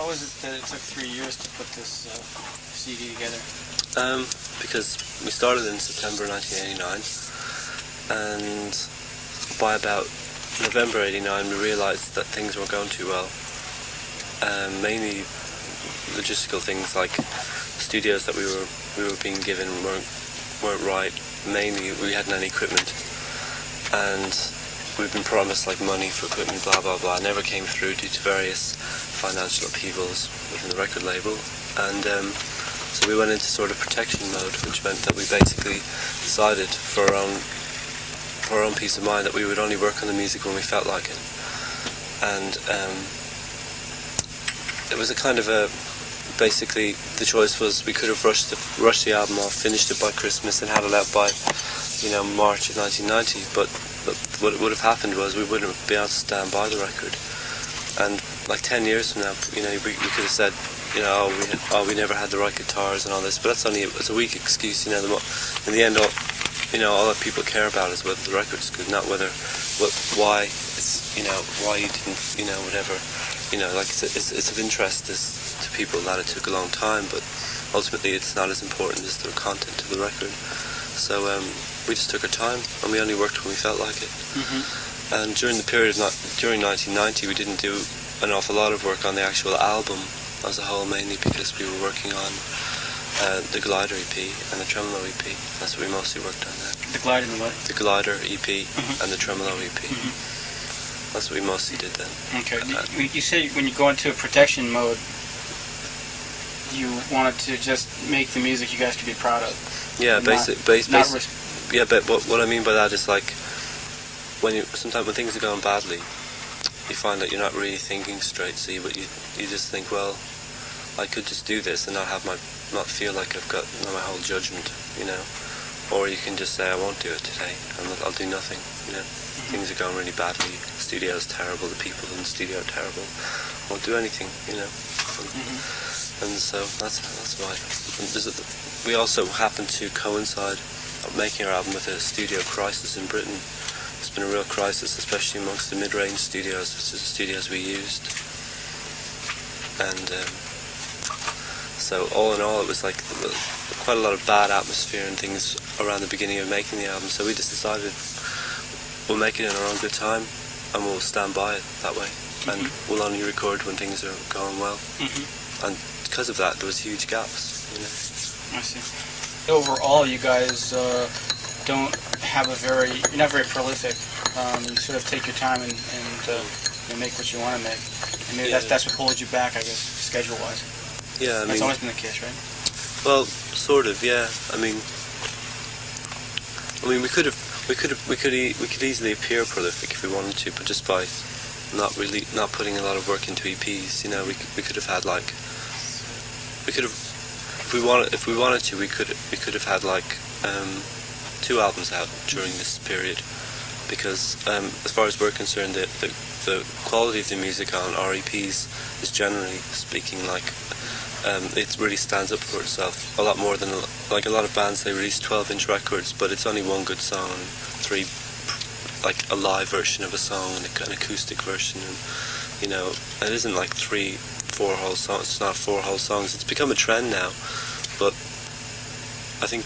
How was it that it took 3 years to put this CD together? Because we started in September 1989, and by about November 89 we realised that things weren't going too well. Mainly logistical things, like studios that we were being given weren't right. Mainly we hadn't any equipment, and we'd been promised like money for equipment, blah blah blah. It never came through due to various financial upheavals within the record label, and so we went into sort of protection mode, which meant that we basically decided for our own peace of mind that we would only work on the music when we felt like it. And it was a kind of a, basically the choice was we could have rushed the album off, finished it by Christmas and had it out by, March of 1990, but what would have happened was we wouldn't have been able to stand by the record. And like 10 years from now, we could have said, we never had the right guitars and all this, but it's a weak excuse. In the end, all that people care about is whether the record's good, not why you didn't, whatever. It's of interest to people that it took a long time, but ultimately it's not as important as the content of the record. So we just took our time, and we only worked when we felt like it. Mm-hmm. And during the period, during 1990, we didn't do an awful lot of work on the actual album as a whole, mainly because we were working on the Glider EP and the Tremolo EP. That's what we mostly worked on there. The Glider and what? The Glider EP mm-hmm. and the Tremolo EP. Mm-hmm. That's what we mostly did then. Okay. You said when you go into a protection mode, you wanted to just make the music you guys could be proud of. Yeah, yeah, but what I mean by that is like sometimes when things are going badly, you find that you're not really thinking straight. So you just think, well, I could just do this and not feel like I've got my whole judgment, or you can just say I won't do it today and I'll do nothing. Mm-hmm. Things are going really badly. The studio's terrible. The people in the studio are terrible. I won't do anything. Mm-hmm. And so that's why. We also happened to coincide making our album with a studio crisis in Britain. It's been a real crisis, especially amongst the mid-range studios, which is the studios we used. And so all in all, it was like quite a lot of bad atmosphere and things around the beginning of making the album. So we just decided we'll make it in our own good time, and we'll stand by it that way. Mm-hmm. And we'll only record when things are going well. Mm-hmm. And because of that, there was huge gaps. I see. Overall, you guys don't have you're not very prolific. You sort of take your time and make what you want to make. And maybe that's what holds you back, I guess, schedule-wise. Yeah, that's always been the case, right? Well, sort of, yeah. I mean, we could easily appear prolific if we wanted to, but just by not putting a lot of work into EPs, we could have had if we wanted to, we could have had 2 albums out during this period, because as far as we're concerned, the quality of the music on our EPs is generally speaking it really stands up for itself a lot more than a lot of bands. They release 12-inch records, but it's only one good song and 3 a live version of a song and an acoustic version, and it isn't 3-4 whole songs. It's not 4 whole songs. It's become a trend now, but I think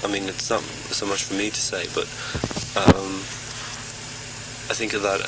it's not so much for me to say, but I think that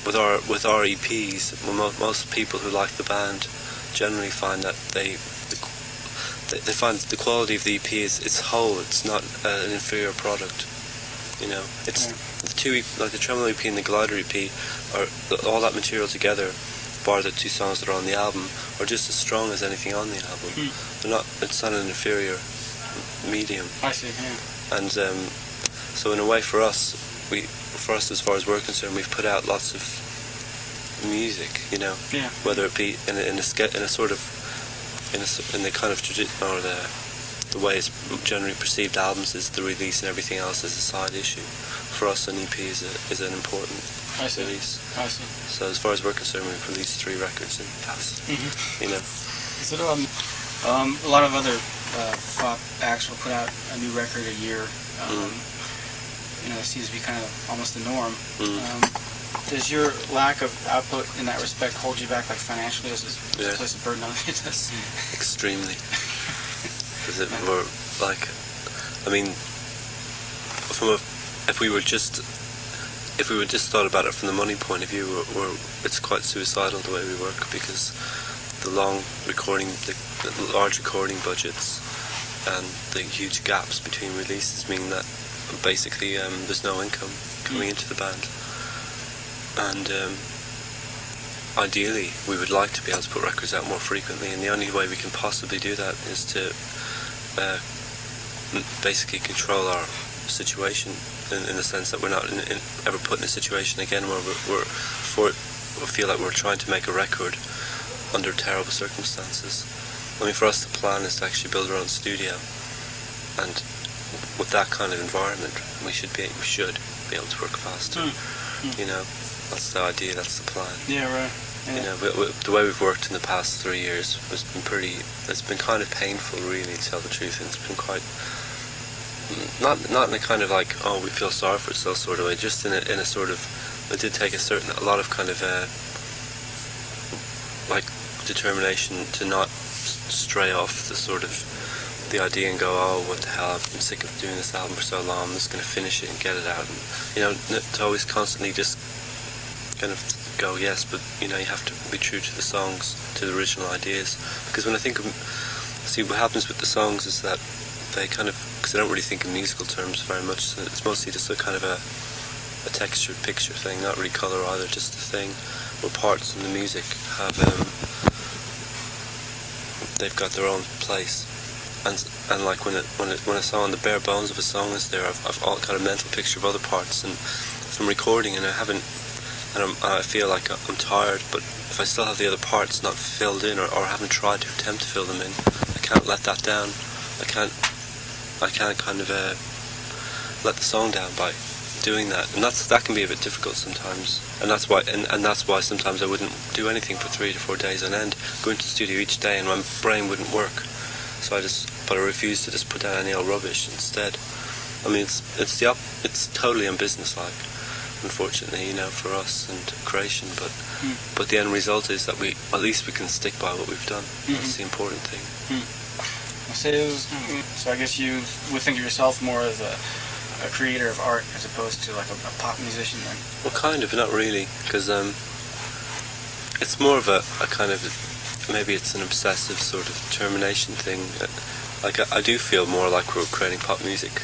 with our EPs, most people who like the band generally find that they find the quality of the EP is whole. It's not an inferior product. It's the 2 the Tremolo EP and the Glider EP all that material together, bar the 2 songs that are on the album, are just as strong as anything on the album. It's not an inferior medium. I see, yeah. And so in a way, for us, as far as we're concerned, we've put out lots of music, yeah. Whether it be in the kind of tradition, or the way it's generally perceived, albums is the release and everything else is a side issue. For us, an EP is an important release. I see. So as far as we're concerned, we've released 3 records in the past. Mm-hmm. So a lot of other pop acts will put out a new record a year. It seems to be kind of almost the norm. Does your lack of output in that respect hold you back, like financially? Does it Yeah. place a burden on you? Extremely. Because we're like, I mean, if we would just thought about it from the money point of view, it's quite suicidal the way we work, because the large recording budgets and the huge gaps between releases mean that basically there's no income coming into the band. And ideally we would like to be able to put records out more frequently, and the only way we can possibly do that is to basically control our situation in the sense that we're not ever put in a situation again where we feel like we're trying to make a record under terrible circumstances. I mean, for us the plan is to actually build our own studio, and with that kind of environment we should be able to work faster. You know, that's the idea, that's the plan. Yeah, right. Yeah. You know, the way we've worked in the past 3 years it's been kind of painful, really, to tell the truth. And it's been quite, not in a kind of like, oh, we feel sorry for ourselves sort of way, just in a sort of, it did take a lot of kind of like determination to not stray off the idea and go, oh, what the hell, I've been sick of doing this album for so long, I'm just going to finish it and get it out. And, you know, to always constantly just kind of go, yes, but, you know, you have to be true to the songs, to the original ideas. Because when I think of, see, what happens with the songs is that they kind of, because I don't really think in musical terms very much, so it's mostly just a kind of a textured picture thing, not really colour either, just a thing where parts in the music have, they've got their own place. And like when a song, the bare bones of a song is there, I've all got a mental picture of other parts, and if I'm recording and I feel like I'm tired, but if I still have the other parts not filled in or haven't tried to attempt to fill them in, I can't let that down. I can't kind of let the song down by doing that, and that can be a bit difficult sometimes, and that's why sometimes I wouldn't do anything for 3 to 4 days on end, go into the studio each day and my brain wouldn't work. So I refuse to just put down any old rubbish instead. I mean, it's totally unbusinesslike, unfortunately, you know, for us and creation. But the end result is that at least we can stick by what we've done. That's the important thing. So I guess you would think of yourself more as a creator of art as opposed to like a pop musician then? Well, kind of, not really, because it's more of a kind of, maybe it's an obsessive sort of determination thing. Like I do feel more like we're creating pop music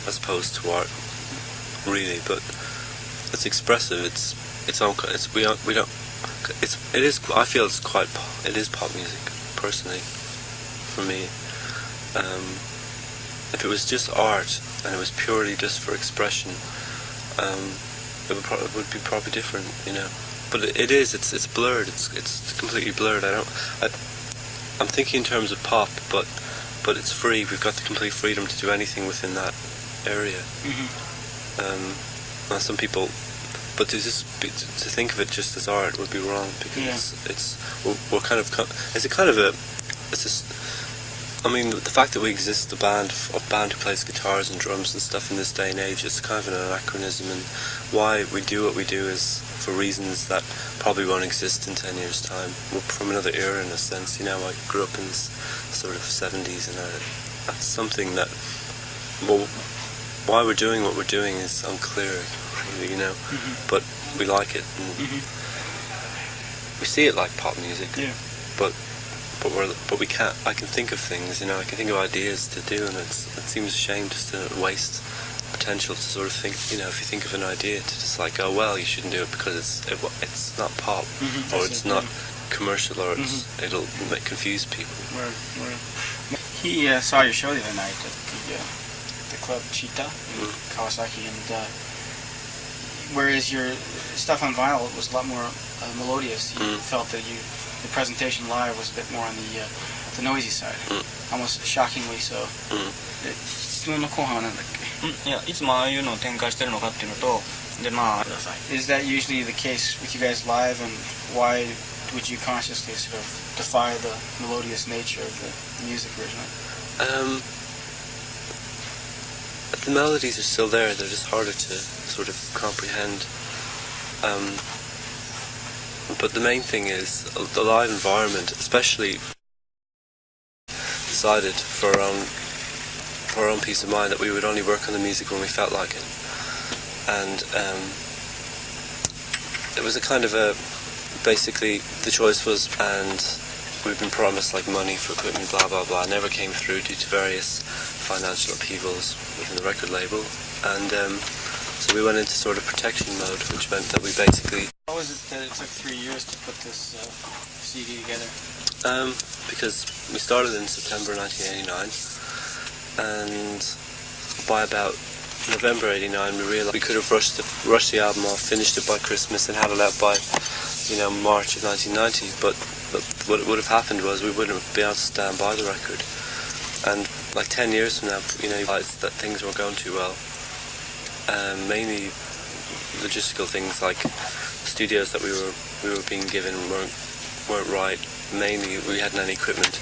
as opposed to art, really. But it's expressive. I feel it is pop music, personally, for me. If it was just art and it was purely just for expression, it would be probably different, you know. But it's blurred. It's completely blurred. I'm thinking in terms of pop, but it's free. We've got the complete freedom to do anything within that area. And some people, but to think of it just as art would be wrong, because we're kind of, I mean, the fact that we exist, a band who plays guitars and drums and stuff in this day and age, it's kind of an anachronism, and why we do what we do is for reasons that probably won't exist in 10 years' time. We're from another era in a sense, you know. I grew up in this sort of 70s, and that's something that, well, why we're doing what we're doing is unclear, really, you know. But we like it, and we see it like pop music. But we can't. I can think of things, you know. I can think of ideas to do, and it seems a shame just to waste potential to sort of think, you know, if you think of an idea, to just like, oh well, you shouldn't do it because it's not pop, or it's not commercial, or it'll confuse people. Right. He saw your show the other night at the club Cheetah in Kawasaki, and whereas your stuff on vinyl was a lot more melodious, you felt that the presentation live was a bit more on the noisy side, almost shockingly so. 質問の後半はなんだっけ？いや、いつもああいうのを展開してるのかっていうのと、でまあ、Is that usually the case with you guys live, and why would you consciously sort of defy the melodious nature of the music originally? The melodies are still there, they're just harder to sort of comprehend. But the main thing is the live environment, especially decided for our own peace of mind that we would only work on the music when we felt like it. And it was a kind of basically the choice was, and we've been promised like money for equipment, blah blah blah, never came through due to various financial upheavals within the record label, and so we went into sort of protection mode, which meant that we basically... How was it that it took 3 years to put this CD together? Because we started in September 1989, and by about November 89 we realised we could have rushed the album off, finished it by Christmas and had it out by, March of 1990, but what would have happened was we wouldn't have been able to stand by the record. And like 10 years from now, you realised that things weren't going too well. Mainly logistical things, like studios that we were being given weren't right. Mainly we hadn't any equipment.